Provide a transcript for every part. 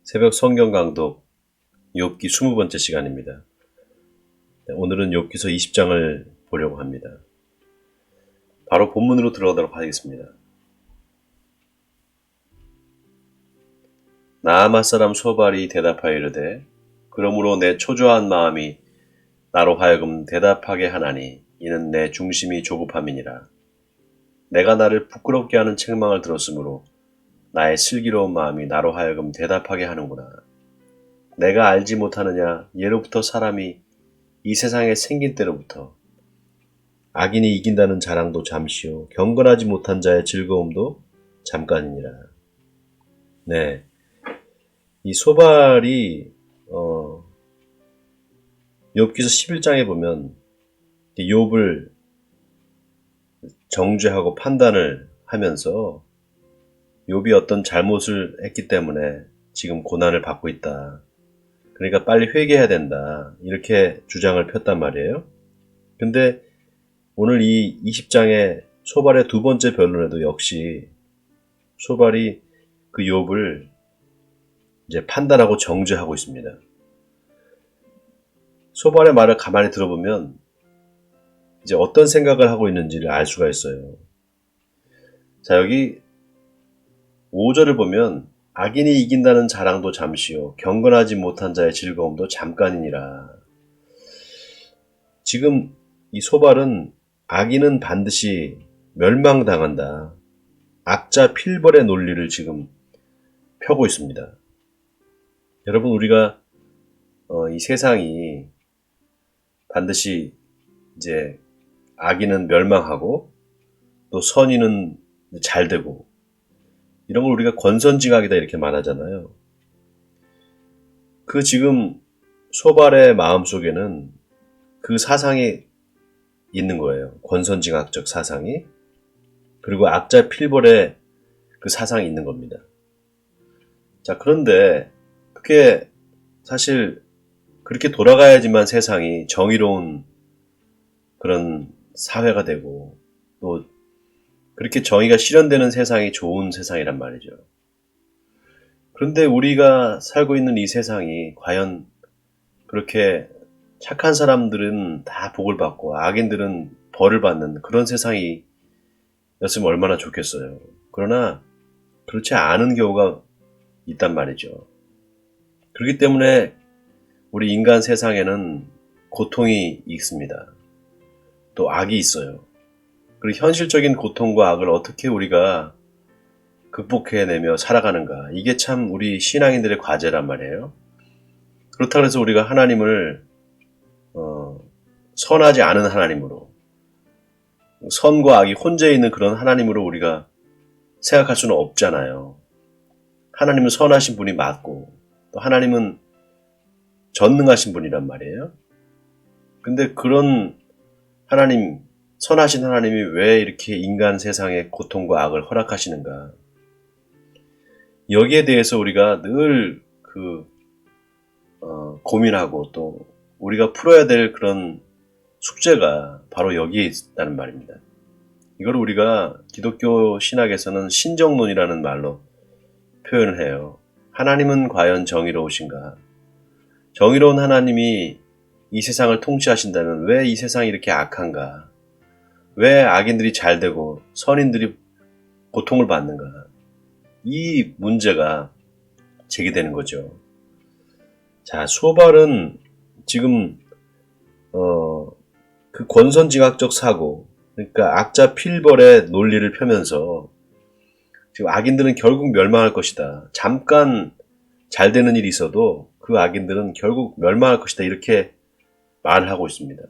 새벽 성경 강독 욥기 20번째 시간입니다. 오늘은 욥기서 20장을 보려고 합니다. 바로 본문으로 들어가도록 하겠습니다. 나아마 사람 소발이 대답하여 이르되 그러므로 내 초조한 마음이 나로 하여금 대답하게 하나니 이는 내 중심이 조급함이니라. 내가 나를 부끄럽게 하는 책망을 들었으므로 나의 슬기로운 마음이 나로 하여금 대답하게 하는구나. 내가 알지 못하느냐 예로부터 사람이 이 세상에 생긴 때로부터 악인이 이긴다는 자랑도 잠시요 경건하지 못한 자의 즐거움도 잠깐이니라. 네, 이 소발이 욥기서 11장에 보면 욥을 정죄하고 판단을 하면서 욥이 어떤 잘못을 했기 때문에 지금 고난을 받고 있다. 그러니까 빨리 회개해야 된다. 이렇게 주장을 폈단 말이에요. 근데 오늘 이 20장의 소발의 두 번째 변론에도 역시 소발이 그 욥을 이제 판단하고 정죄하고 있습니다. 소발의 말을 가만히 들어보면 이제 어떤 생각을 하고 있는지를 알 수가 있어요. 자, 여기 5절을 보면 악인이 이긴다는 자랑도 잠시요 경건하지 못한 자의 즐거움도 잠깐이니라. 지금 이 소발은 악인은 반드시 멸망당한다. 악자 필벌의 논리를 지금 펴고 있습니다. 여러분, 우리가 이 세상이 반드시 이제 악인은 멸망하고 또 선인은 잘 되고 이런 걸 우리가 권선징악이다 이렇게 말하잖아요. 그 지금 소발의 마음속에는 그 사상이 있는 거예요. 권선징악적 사상이. 그리고 악자 필벌의 그 사상이 있는 겁니다. 자, 그런데 그게 사실 그렇게 돌아가야지만 세상이 정의로운 그런 사회가 되고 또 그렇게 정의가 실현되는 세상이 좋은 세상이란 말이죠. 그런데 우리가 살고 있는 이 세상이 과연 그렇게 착한 사람들은 다 복을 받고 악인들은 벌을 받는 그런 세상이 였으면 얼마나 좋겠어요. 그러나 그렇지 않은 경우가 있단 말이죠. 그렇기 때문에 우리 인간 세상에는 고통이 있습니다. 또 악이 있어요. 그리고 현실적인 고통과 악을 어떻게 우리가 극복해내며 살아가는가. 이게 참 우리 신앙인들의 과제란 말이에요. 그렇다고 해서 우리가 하나님을 선하지 않은 하나님으로 선과 악이 혼재해 있는 그런 하나님으로 우리가 생각할 수는 없잖아요. 하나님은 선하신 분이 맞고 또 하나님은 전능하신 분이란 말이에요. 근데 그런 하나님, 선하신 하나님이 왜 이렇게 인간 세상에 고통과 악을 허락하시는가? 여기에 대해서 우리가 늘 고민하고 또 우리가 풀어야 될 그런 숙제가 바로 여기에 있다는 말입니다. 이걸 우리가 기독교 신학에서는 신정론이라는 말로 표현을 해요. 하나님은 과연 정의로우신가? 정의로운 하나님이 이 세상을 통치하신다면 왜 이 세상이 이렇게 악한가? 왜 악인들이 잘 되고 선인들이 고통을 받는가? 이 문제가 제기되는 거죠. 자, 소발은 지금 그 권선징악적 사고, 그러니까 악자 필벌의 논리를 펴면서 지금 악인들은 결국 멸망할 것이다. 잠깐 잘 되는 일이 있어도 그 악인들은 결국 멸망할 것이다. 이렇게 말을 하고 있습니다.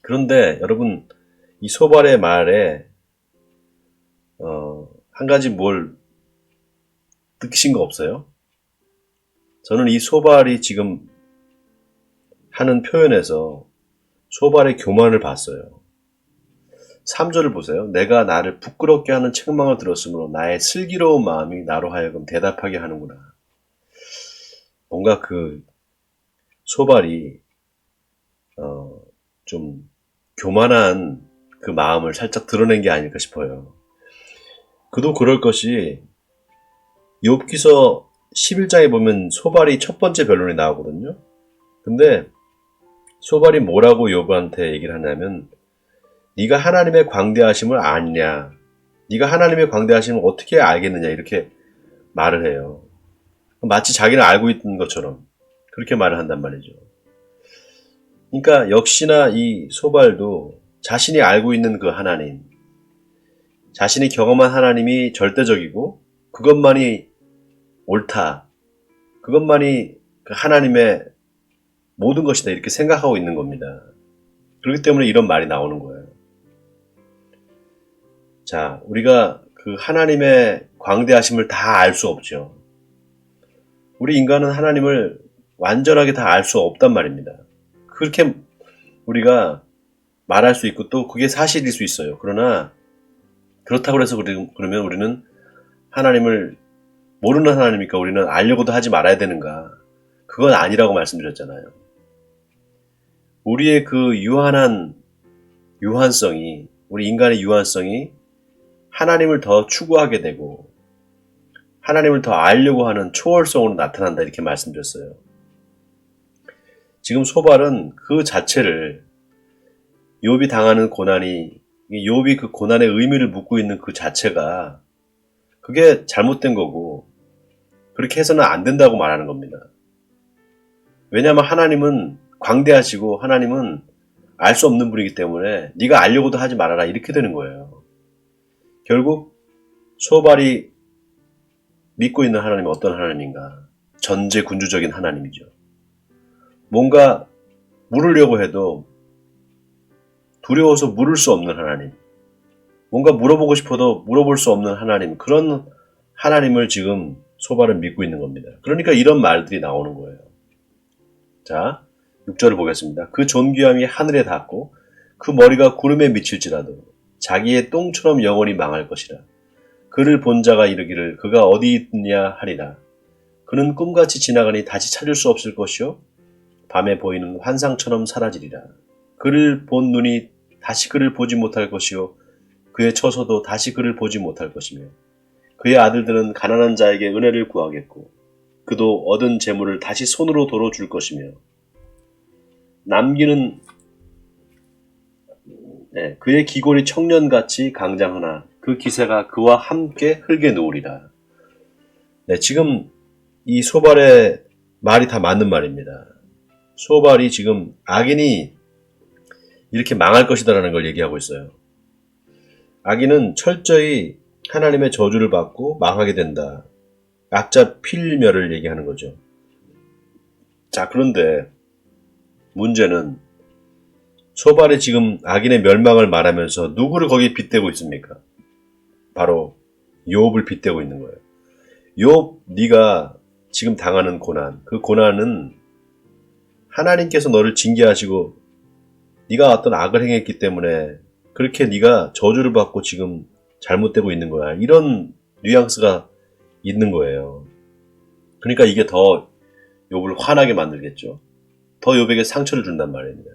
그런데 여러분, 이 소발의 말에 한 가지 뭘 느끼신 거 없어요? 저는 이 소발이 지금 하는 표현에서 소발의 교만을 봤어요. 3절을 보세요. 내가 나를 부끄럽게 하는 책망을 들었으므로 나의 슬기로운 마음이 나로 하여금 대답하게 하는구나. 뭔가 그 소발이 좀 교만한 그 마음을 살짝 드러낸 게 아닐까 싶어요. 그도 그럴 것이 욥기서 11장에 보면 소발이 첫 번째 변론이 나오거든요. 근데 소발이 뭐라고 욥한테 얘기를 하냐면 네가 하나님의 광대하심을 아느냐, 네가 하나님의 광대하심을 어떻게 알겠느냐 이렇게 말을 해요. 마치 자기는 알고 있는 것처럼 그렇게 말을 한단 말이죠. 그러니까 역시나 이 소발도 자신이 알고 있는 그 하나님, 자신이 경험한 하나님이 절대적이고 그것만이 옳다, 그것만이 그 하나님의 모든 것이다 이렇게 생각하고 있는 겁니다. 그렇기 때문에 이런 말이 나오는 거예요. 자, 우리가 그 하나님의 광대하심을 다 알 수 없죠. 우리 인간은 하나님을 완전하게 다 알 수 없단 말입니다. 그렇게 우리가 말할 수 있고 또 그게 사실일 수 있어요. 그러나 그렇다고 해서 그러면 우리는 하나님을 모르는 하나님이니까 우리는 알려고도 하지 말아야 되는가? 그건 아니라고 말씀드렸잖아요. 우리의 그 유한성이, 우리 인간의 유한성이 하나님을 더 추구하게 되고 하나님을 더 알려고 하는 초월성으로 나타난다 이렇게 말씀드렸어요. 지금 소발은 그 자체를 욥이 당하는 고난이, 욥이 그 고난의 의미를 묻고 있는 그 자체가 그게 잘못된 거고 그렇게 해서는 안 된다고 말하는 겁니다. 왜냐하면 하나님은 광대하시고 하나님은 알 수 없는 분이기 때문에 네가 알려고도 하지 말아라 이렇게 되는 거예요. 결국 소발이 믿고 있는 하나님은 어떤 하나님인가? 전제군주적인 하나님이죠. 뭔가 물으려고 해도 두려워서 물을 수 없는 하나님, 뭔가 물어보고 싶어도 물어볼 수 없는 하나님, 그런 하나님을 지금 소발은 믿고 있는 겁니다. 그러니까 이런 말들이 나오는 거예요. 자, 6절을 보겠습니다. 그 존귀함이 하늘에 닿고 그 머리가 구름에 미칠지라도 자기의 똥처럼 영원히 망할 것이라. 그를 본 자가 이르기를 그가 어디 있느냐 하리라. 그는 꿈같이 지나가니 다시 찾을 수 없을 것이요 밤에 보이는 환상처럼 사라지리라. 그를 본 눈이 다시 그를 보지 못할 것이요 그의 처소도 다시 그를 보지 못할 것이며 그의 아들들은 가난한 자에게 은혜를 구하겠고 그도 얻은 재물을 다시 손으로 도로 줄 것이며 남기는 그의 기골이 청년같이 강장하나 그 기세가 그와 함께 흙에 누우리라. 지금 이 소발의 말이 다 맞는 말입니다. 소발이 지금 악인이 이렇게 망할 것이다라는 걸 얘기하고 있어요. 악인은 철저히 하나님의 저주를 받고 망하게 된다. 악자 필멸을 얘기하는 거죠. 자, 그런데 문제는 소발이 지금 악인의 멸망을 말하면서 누구를 거기에 빗대고 있습니까? 바로 욥을 빗대고 있는 거예요. 욥, 네가 지금 당하는 고난, 그 고난은 하나님께서 너를 징계하시고 네가 어떤 악을 행했기 때문에 그렇게 네가 저주를 받고 지금 잘못되고 있는 거야. 이런 뉘앙스가 있는 거예요. 그러니까 이게 더 욥을 화나게 만들겠죠. 더 욥에게 상처를 준단 말입니다.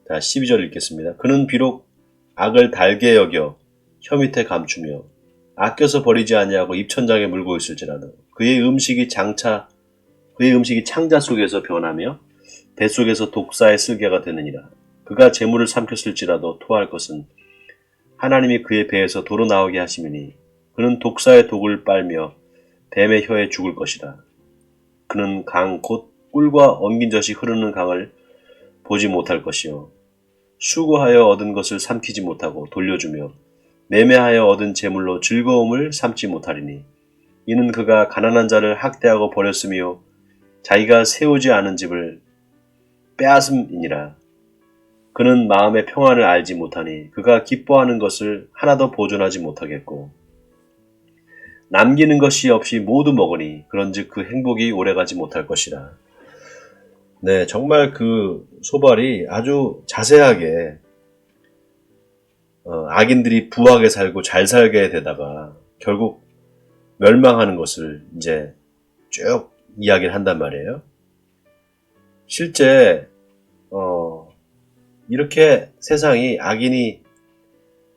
자, 12절 읽겠습니다. 그는 비록 악을 달게 여겨 혀 밑에 감추며 아껴서 버리지 아니하고 입천장에 물고 있을지라도 그의 음식이 창자 속에서 변하며 뱃속에서 독사의 쓸개가 되느니라. 그가 재물을 삼켰을지라도 토할 것은 하나님이 그의 배에서 도로 나오게 하심이니 그는 독사의 독을 빨며 뱀의 혀에 죽을 것이라. 그는 강 곧 꿀과 엉긴 젖이 흐르는 강을 보지 못할 것이요 수고하여 얻은 것을 삼키지 못하고 돌려주며 매매하여 얻은 재물로 즐거움을 삼지 못하리니 이는 그가 가난한 자를 학대하고 버렸으며 자기가 세우지 않은 집을 빼앗음이니라. 그는 마음의 평안을 알지 못하니 그가 기뻐하는 것을 하나도 보존하지 못하겠고 남기는 것이 없이 모두 먹으니 그런즉 그 행복이 오래가지 못할 것이라. 네, 정말 그 소발이 아주 자세하게 악인들이 부하게 살고 잘 살게 되다가 결국 멸망하는 것을 이제 쭉 이야기를 한단 말이에요. 실제 이렇게 세상이 악인이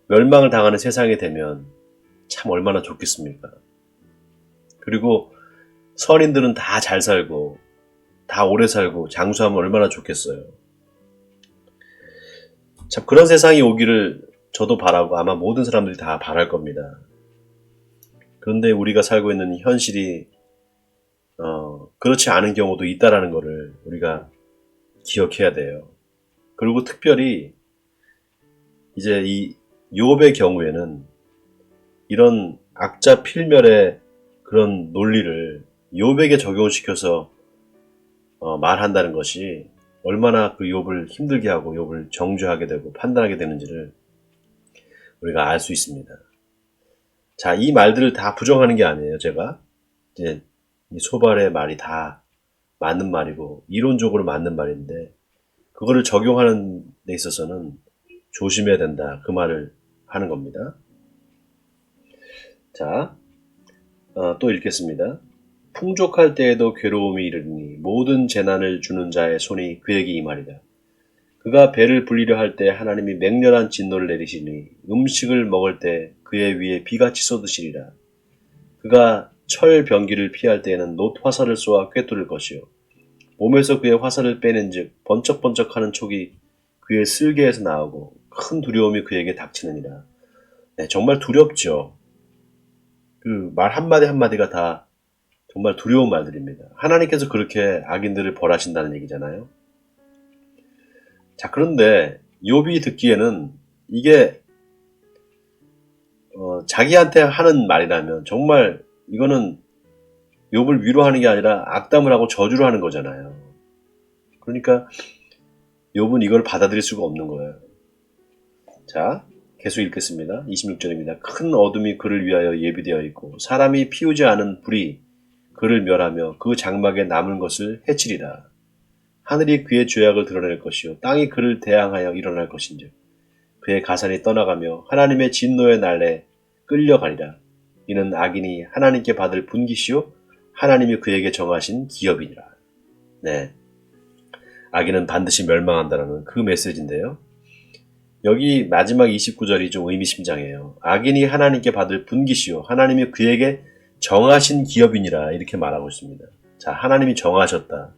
멸망을 당하는 세상이 되면 참 얼마나 좋겠습니까? 그리고 선인들은 다 잘 살고 다 오래 살고 장수하면 얼마나 좋겠어요. 참 그런 세상이 오기를 저도 바라고 아마 모든 사람들이 다 바랄 겁니다. 그런데 우리가 살고 있는 현실이 그렇지 않은 경우도 있다라는 것을 우리가 기억해야 돼요. 그리고 특별히 이제 이 욥의 경우에는 이런 악자 필멸의 그런 논리를 욥에게 적용시켜서 말한다는 것이 얼마나 그 욥을 힘들게 하고 욥을 정죄하게 되고 판단하게 되는지를 우리가 알 수 있습니다. 자, 이 말들을 다 부정하는 게 아니에요. 제가 이제 이 소발의 말이 다 맞는 말이고 이론적으로 맞는 말인데 그거를 적용하는 데 있어서는 조심해야 된다. 그 말을 하는 겁니다. 자, 또 읽겠습니다. 풍족할 때에도 괴로움이 이르니 모든 재난을 주는 자의 손이 그에게 임하리라. 그가 배를 불리려 할 때 하나님이 맹렬한 진노를 내리시니 음식을 먹을 때 그의 위에 비같이 쏟으시리라. 그가 철 병기를 피할 때에는 놋 화살을 쏘아 꿰뚫을 것이요 몸에서 그의 화살을 빼낸즉 번쩍번쩍하는 촉이 그의 쓸개에서 나오고 큰 두려움이 그에게 닥치느니라. 네, 정말 두렵죠. 그 말 한마디 한마디가 다 정말 두려운 말들입니다. 하나님께서 그렇게 악인들을 벌하신다는 얘기잖아요. 자, 그런데 욥이 듣기에는 이게 자기한테 하는 말이라면 정말 이거는 욥을 위로하는 게 아니라 악담을 하고 저주를 하는 거잖아요. 그러니까 욥은 이걸 받아들일 수가 없는 거예요. 자, 계속 읽겠습니다. 26절입니다. 큰 어둠이 그를 위하여 예비되어 있고 사람이 피우지 않은 불이 그를 멸하며 그 장막에 남은 것을 해치리라. 하늘이 그의 죄악을 드러낼 것이요 땅이 그를 대항하여 일어날 것인즉 그의 가산이 떠나가며 하나님의 진노의 날에 끌려가리라. 이는 악인이 하나님께 받을 분깃이요 하나님이 그에게 정하신 기업이니라. 네, 악인은 반드시 멸망한다는 그 메시지인데요. 여기 마지막 29절이 좀 의미심장해요. 악인이 하나님께 받을 분깃이요 하나님이 그에게 정하신 기업이니라 이렇게 말하고 있습니다. 자, 하나님이 정하셨다.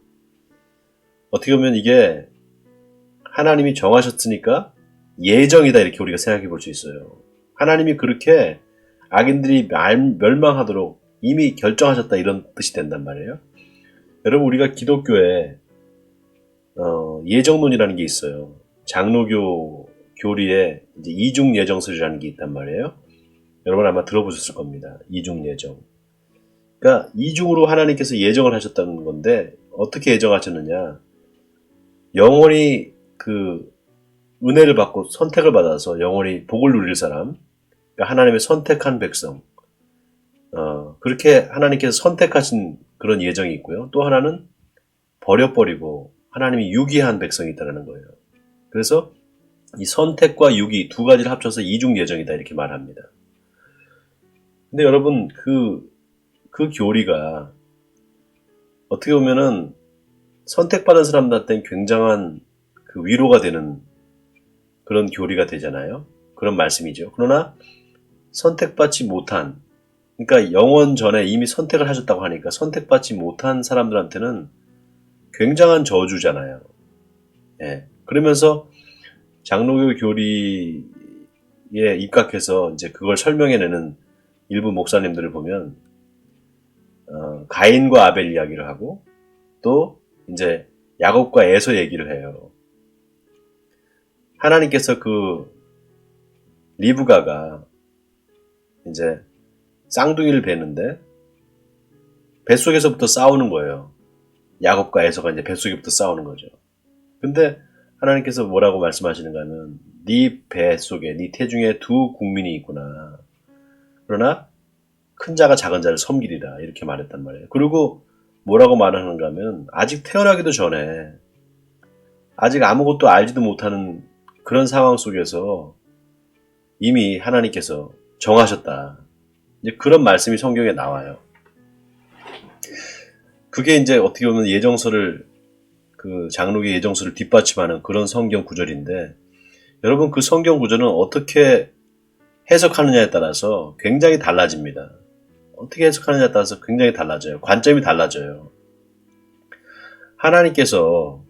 어떻게 보면 이게 하나님이 정하셨으니까 예정이다 이렇게 우리가 생각해 볼 수 있어요. 하나님이 그렇게 악인들이 멸망하도록 이미 결정하셨다 이런 뜻이 된단 말이에요. 여러분 우리가 기독교에 예정론이라는 게 있어요. 장로교 교리에 이제 이중예정설이라는 게 있단 말이에요. 여러분 아마 들어보셨을 겁니다. 이중예정. 그러니까 이중으로 하나님께서 예정을 하셨다는 건데 어떻게 예정하셨느냐. 영원히 그 은혜를 받고 선택을 받아서 영원히 복을 누릴 사람, 그러니까 하나님의 선택한 백성, 그렇게 하나님께서 선택하신 그런 예정이 있고요. 또 하나는 버려버리고 하나님이 유기한 백성이 있다는 거예요. 그래서 이 선택과 유기 두 가지를 합쳐서 이중 예정이다 이렇게 말합니다. 근데 여러분 그 교리가 어떻게 보면은 선택받은 사람들한테는 굉장한 그 위로가 되는 그런 교리가 되잖아요. 그런 말씀이죠. 그러나 선택받지 못한, 그러니까 영원 전에 이미 선택을 하셨다고 하니까 선택받지 못한 사람들한테는 굉장한 저주잖아요. 예. 그러면서 장로교 교리에 입각해서 이제 그걸 설명해내는 일부 목사님들을 보면 가인과 아벨 이야기를 하고 또 이제 야곱과 에서 얘기를 해요. 하나님께서 그 리브가가 이제 쌍둥이를 뵈는데 뱃속에서부터 싸우는 거예요. 야곱과 에서가 이제 뱃속에부터 싸우는 거죠. 근데 하나님께서 뭐라고 말씀하시는가 하면 네 뱃속에 네 태중에 두 국민이 있구나. 그러나 큰 자가 작은 자를 섬기리라 이렇게 말했단 말이에요. 그리고 뭐라고 말하는가 하면 아직 태어나기도 전에 아직 아무것도 알지도 못하는 그런 상황 속에서 이미 하나님께서 정하셨다. 이제 그런 말씀이 성경에 나와요. 그게 이제 어떻게 보면 예정서를 그 장로의 예정서를 뒷받침하는 그런 성경 구절인데 여러분 그 성경 구절은 어떻게 해석하느냐에 따라서 굉장히 달라집니다. 어떻게 해석하느냐에 따라서 굉장히 달라져요. 관점이 달라져요. 하나님께서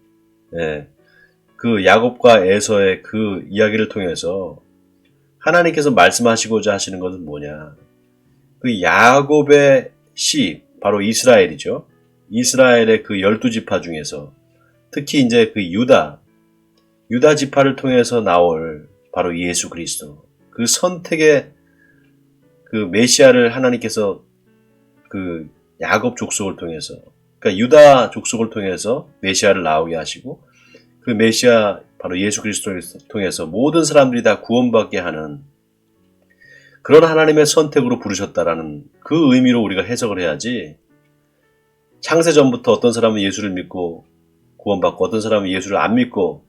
그 야곱과 에서의 그 이야기를 통해서 하나님께서 말씀하시고자 하시는 것은 뭐냐? 그 야곱의 씨, 바로 이스라엘이죠. 이스라엘의 그 12지파 중에서 특히 이제 그 유다 지파를 통해서 나올 바로 예수 그리스도, 그 선택의 그 메시아를 하나님께서 그 야곱 족속을 통해서, 그러니까 유다 족속을 통해서 메시아를 나오게 하시고, 그 메시아 바로 예수 그리스도를 통해서 모든 사람들이 다 구원받게 하는 그런 하나님의 선택으로 부르셨다라는 그 의미로 우리가 해석을 해야지, 창세 전부터 어떤 사람은 예수를 믿고 구원받고 어떤 사람은 예수를 안 믿고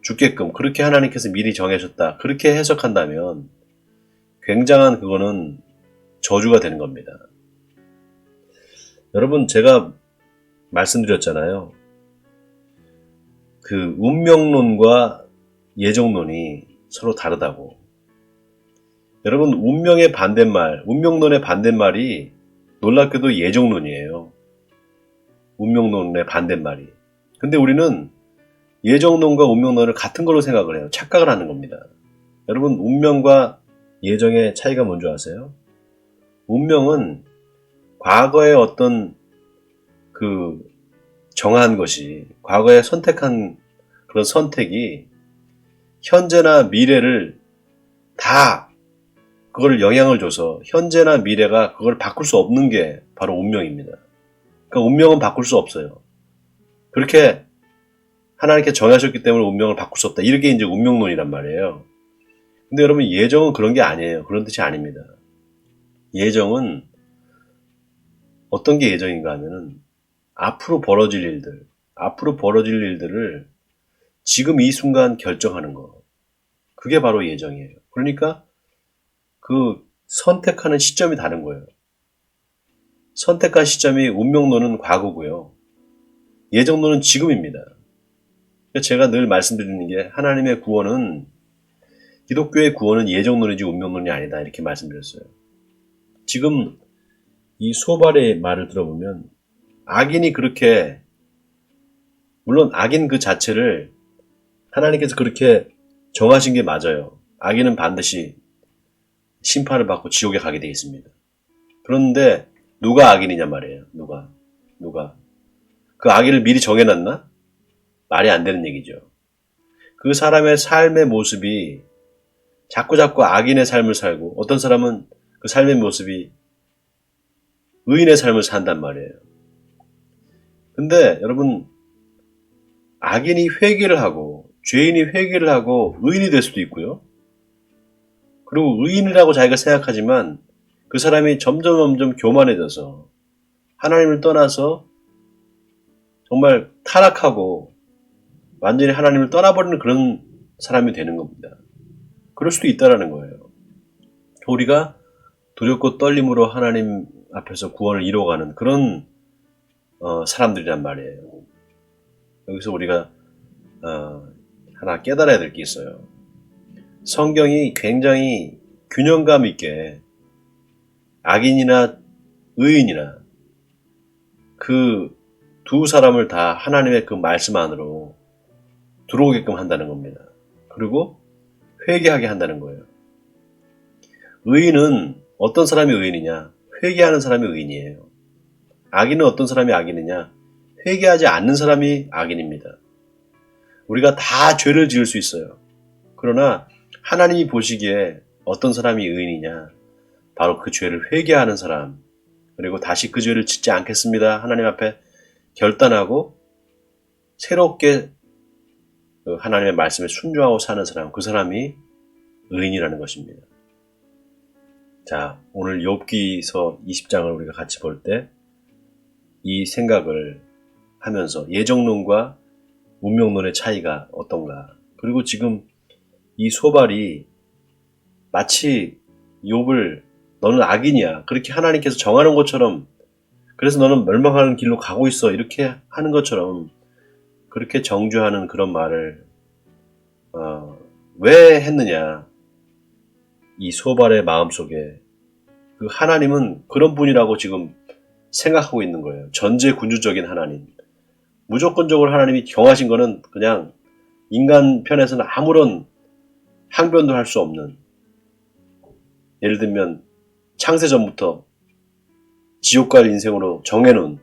죽게끔 그렇게 하나님께서 미리 정하셨다, 그렇게 해석한다면 굉장한 그거는 저주가 되는 겁니다. 여러분, 제가 말씀드렸잖아요. 그 운명론과 예정론이 서로 다르다고. 여러분, 운명의 반대말, 운명론의 반대말이 놀랍게도 예정론이에요. 운명론의 반대말이. 근데 우리는 예정론과 운명론을 같은 걸로 생각을 해요. 착각을 하는 겁니다. 여러분, 운명과 예정의 차이가 뭔지 아세요? 운명은 과거의 어떤 그 정한 것이, 과거에 선택한 그런 선택이 현재나 미래를 다 그걸 영향을 줘서 현재나 미래가 그걸 바꿀 수 없는 게 바로 운명입니다. 그러니까 운명은 바꿀 수 없어요. 그렇게 하나님께 정하셨기 때문에 운명을 바꿀 수 없다, 이렇게 이제 운명론이란 말이에요. 근데 여러분, 예정은 그런 게 아니에요. 그런 뜻이 아닙니다. 예정은 어떤 게 예정인가 하면은 앞으로 벌어질 일들을 지금 이 순간 결정하는 거. 그게 바로 예정이에요. 그러니까 그 선택하는 시점이 다른 거예요. 선택한 시점이 운명론은 과거고요. 예정론은 지금입니다. 제가 늘 말씀드리는 게, 하나님의 구원은, 기독교의 구원은 예정론이지 운명론이 아니다, 이렇게 말씀드렸어요. 지금 이 소발의 말을 들어보면 악인이 그렇게, 물론 악인 그 자체를 하나님께서 그렇게 정하신 게 맞아요. 악인은 반드시 심판을 받고 지옥에 가게 되어 있습니다. 그런데 누가 악인이냐 말이에요. 누가 그 악인을 미리 정해놨나? 말이 안 되는 얘기죠. 그 사람의 삶의 모습이 자꾸 악인의 삶을 살고, 어떤 사람은 그 삶의 모습이 의인의 삶을 산단 말이에요. 근데 여러분, 악인이 회개를 하고 죄인이 회개를 하고 의인이 될 수도 있고요. 그리고 의인이라고 자기가 생각하지만 그 사람이 점점 교만해져서 하나님을 떠나서 정말 타락하고 완전히 하나님을 떠나버리는 그런 사람이 되는 겁니다. 그럴 수도 있다라는 거예요. 우리가 두렵고 떨림으로 하나님 앞에서 구원을 이루어가는 그런 사람들이란 말이에요. 여기서 우리가 하나 깨달아야 될 게 있어요. 성경이 굉장히 균형감 있게 악인이나 의인이나 그 두 사람을 다 하나님의 그 말씀 안으로 들어오게끔 한다는 겁니다. 그리고 회개하게 한다는 거예요. 의인은 어떤 사람이 의인이냐? 회개하는 사람이 의인이에요. 악인은 어떤 사람이 악인이냐? 회개하지 않는 사람이 악인입니다. 우리가 다 죄를 지을 수 있어요. 그러나 하나님이 보시기에 어떤 사람이 의인이냐? 바로 그 죄를 회개하는 사람, 그리고 다시 그 죄를 짓지 않겠습니다, 하나님 앞에 결단하고 새롭게 하나님의 말씀에 순종하고 사는 사람, 그 사람이 의인이라는 것입니다. 자, 오늘 욥기서 20장을 우리가 같이 볼 때 이 생각을 하면서 예정론과 운명론의 차이가 어떤가, 그리고 지금 이 소발이 마치 욥을 너는 악인이야, 그렇게 하나님께서 정하는 것처럼, 그래서 너는 멸망하는 길로 가고 있어, 이렇게 하는 것처럼 그렇게 정죄하는 그런 말을 왜 했느냐. 이 소발의 마음속에 그 그 하나님은 그런 분이라고 지금 생각하고 있는 거예요. 전제군주적인 하나님. 무조건적으로 하나님이 정하신 거는 그냥 인간 편에서는 아무런 항변도 할 수 없는, 예를 들면 창세전부터 지옥 갈 인생으로 정해놓은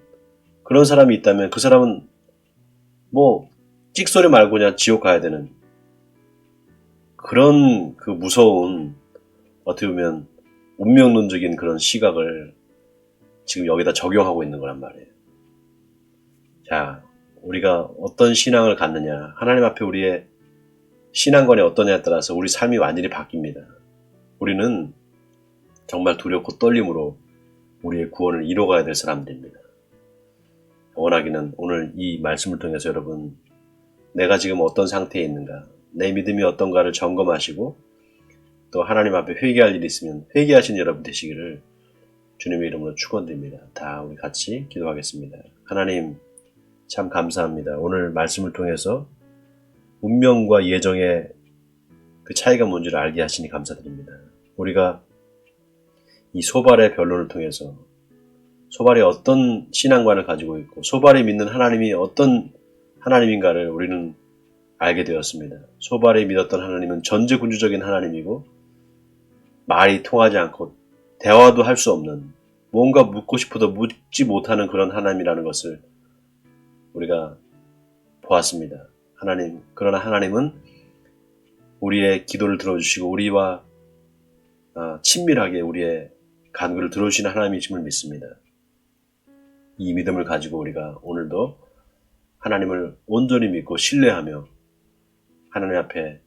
그런 사람이 있다면 그 사람은 뭐 찍소리 말고 그냥 지옥 가야 되는 그런 그 무서운, 어떻게 보면 운명론적인 그런 시각을 지금 여기다 적용하고 있는 거란 말이에요. 자, 우리가 어떤 신앙을 갖느냐, 하나님 앞에 우리의 신앙관이 어떠냐에 따라서 우리 삶이 완전히 바뀝니다. 우리는 정말 두렵고 떨림으로 우리의 구원을 이뤄가야 될 사람들입니다. 원하기는 오늘 이 말씀을 통해서 여러분, 내가 지금 어떤 상태에 있는가, 내 믿음이 어떤가를 점검하시고 또 하나님 앞에 회개할 일이 있으면 회개하신 여러분 되시기를 주님의 이름으로 축원드립니다. 다 우리 같이 기도하겠습니다. 하나님 참 감사합니다. 오늘 말씀을 통해서 운명과 예정의 그 차이가 뭔지를 알게 하시니 감사드립니다. 우리가 이 소발의 변론을 통해서 소발이 어떤 신앙관을 가지고 있고 소발이 믿는 하나님이 어떤 하나님인가를 우리는 알게 되었습니다. 소발이 믿었던 하나님은 전제군주적인 하나님이고 말이 통하지 않고 대화도 할 수 없는, 뭔가 묻고 싶어도 묻지 못하는 그런 하나님이라는 것을 우리가 보았습니다. 하나님, 그러나 하나님은 우리의 기도를 들어주시고 우리와 친밀하게 우리의 간구를 들어주시는 하나님이심을 믿습니다. 이 믿음을 가지고 우리가 오늘도 하나님을 온전히 믿고 신뢰하며 하나님 앞에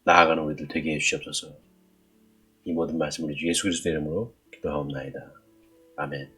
나아가는 우리들 되게 해주시옵소서. 이 모든 말씀을 예수 그리스도의 이름으로 기도하옵나이다. 아멘.